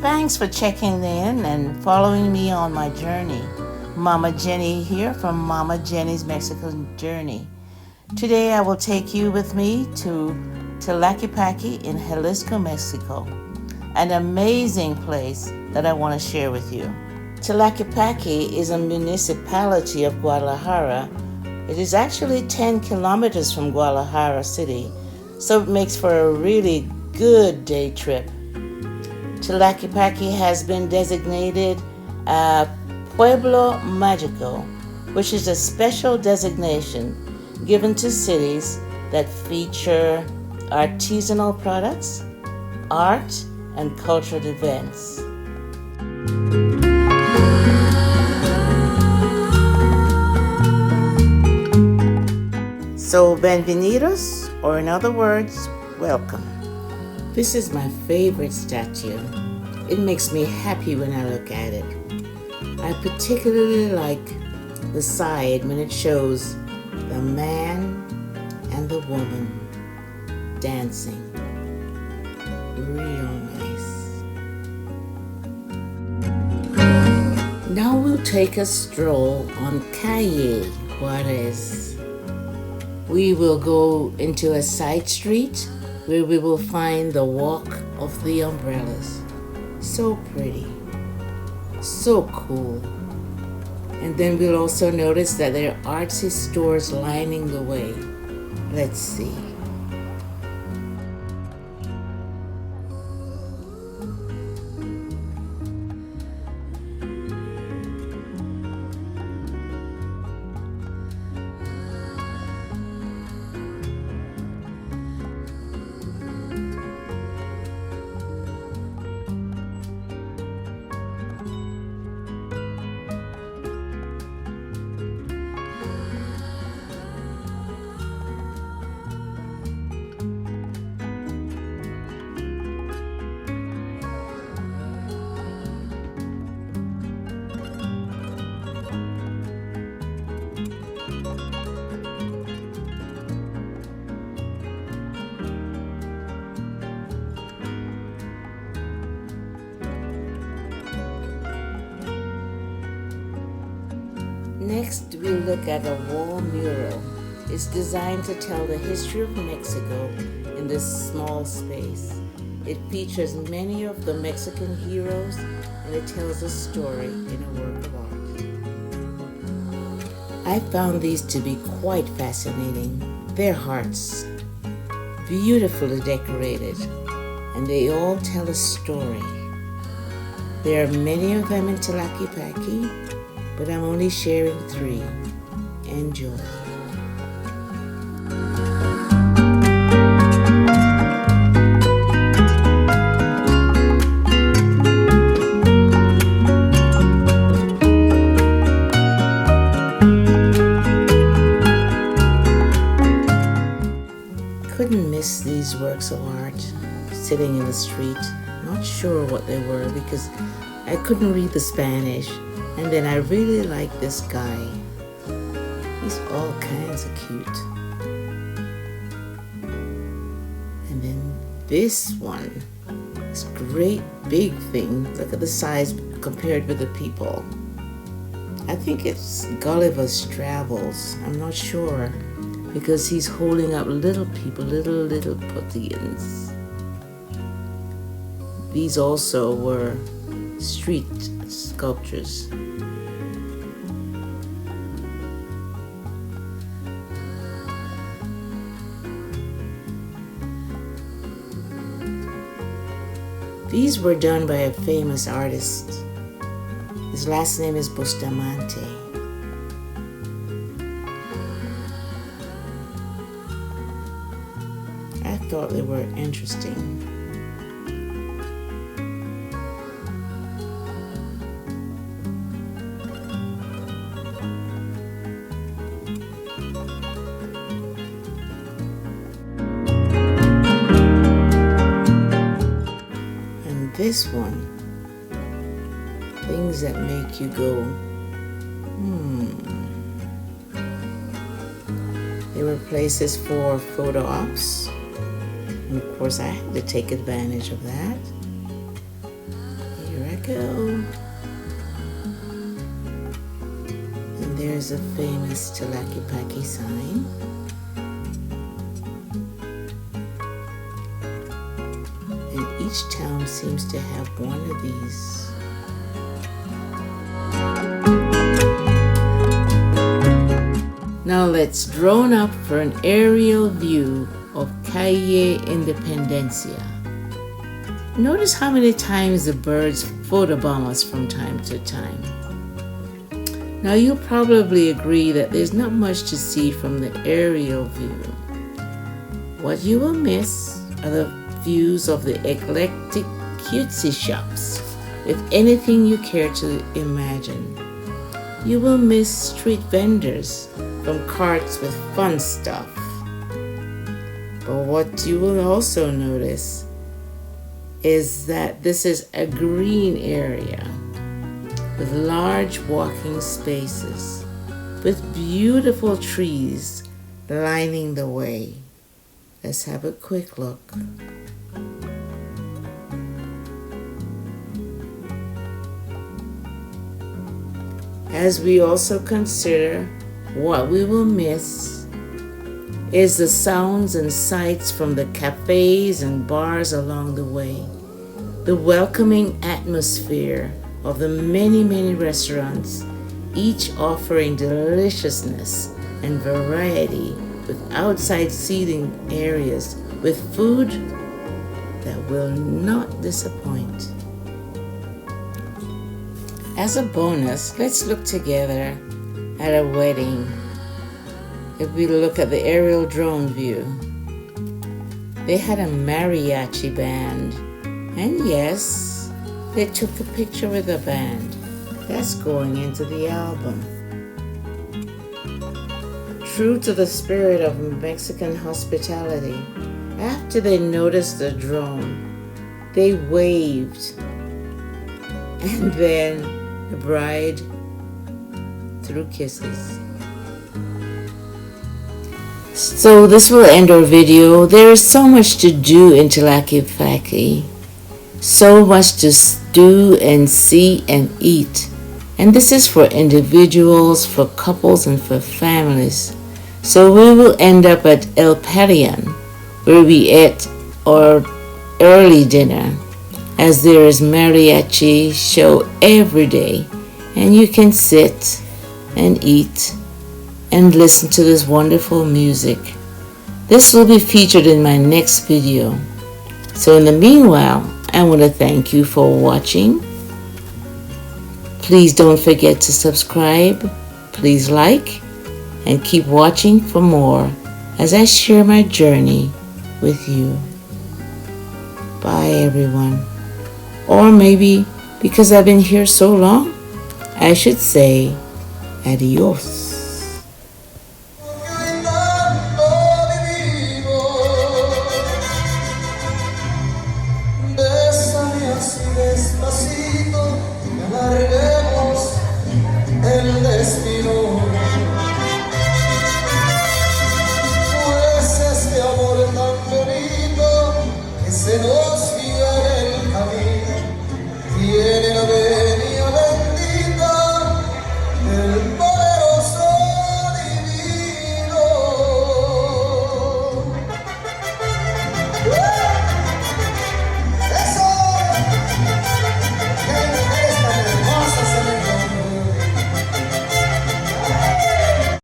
Thanks for checking in and following me on my journey. Mama Jenny here from Mama Jenny's Mexican Journey. Today I will take you with me to Tlaquepaque in Jalisco, Mexico, an amazing place that I want to share with you. Tlaquepaque is a municipality of Guadalajara. It is actually 10 kilometers from Guadalajara City, so it makes for a really good day trip. Tlaquepaque has been designated a Pueblo Magico, which is a special designation given to cities that feature artisanal products, art, and cultural events. So, bienvenidos, or in other words, welcome. This is my favorite statue. It makes me happy when I look at it. I particularly like the side when it shows the man and the woman dancing. Real nice. Now we'll take a stroll on Calle, Juarez. We will go into a side street where we will find the Walk of the Umbrellas. So pretty, so cool. And then we'll also notice that there are artsy stores lining the way. Let's see. Next, we'll look at a wall mural. It's designed to tell the history of Mexico in this small space. It features many of the Mexican heroes, and it tells a story in a work of art. I found these to be quite fascinating. They're hearts, beautifully decorated, and they all tell a story. There are many of them in Tlaquepaque, but I'm only sharing 3. Enjoy. Couldn't miss these works of art sitting in the street. Not sure what they were because I couldn't read the Spanish. And then I really like this guy. He's all kinds of cute. And then this one, this great big thing. Look at the size compared with the people. I think it's Gulliver's Travels. I'm not sure because he's holding up little people, little Puerto-Ricans. These also were street sculptures. These were done by a famous artist. His last name is Bustamante. I thought they were interesting. This one, things that make you go, There were places for photo ops, and of course I had to take advantage of that. go. And there's a famous Tlaquepaque sign. And each town seems to have one of these. Now let's drone up for an aerial view of Calle Independencia. Notice how many times the birds photobomb us from time to time. Now you'll probably agree that there's not much to see from the aerial view. What you will miss are the views of the eclectic cutesy shops, if anything you care to imagine. You will miss street vendors from carts with fun stuff. But what you will also notice is that this is a green area with large walking spaces, with beautiful trees lining the way. Let's have a quick look. As we also consider what we will miss is the sounds and sights from the cafes and bars along the way, the welcoming atmosphere of the many, many restaurants, each offering deliciousness and variety, with outside seating areas with food that will not disappoint. As a bonus, let's look together at a wedding. If we look at the aerial drone view, they had a mariachi band, and yes, they took a picture with the band. That's going into the album. True to the spirit of Mexican hospitality, after they noticed the drone, they waved, and then the bride threw kisses. So this will end our video. There is so much to do in Tlaquepaque, so much to do and see and eat. And this is for individuals, for couples, and for families. So we will end up at El Parian, where we ate our early dinner, as there is mariachi show every day, and you can sit and eat and listen to this wonderful music. This will be featured in my next video. So in the meanwhile, I want to thank you for watching. Please don't forget to subscribe. Please like and keep watching for more as I share my journey with you. Bye everyone. Or maybe because I've been here so long, I should say adios.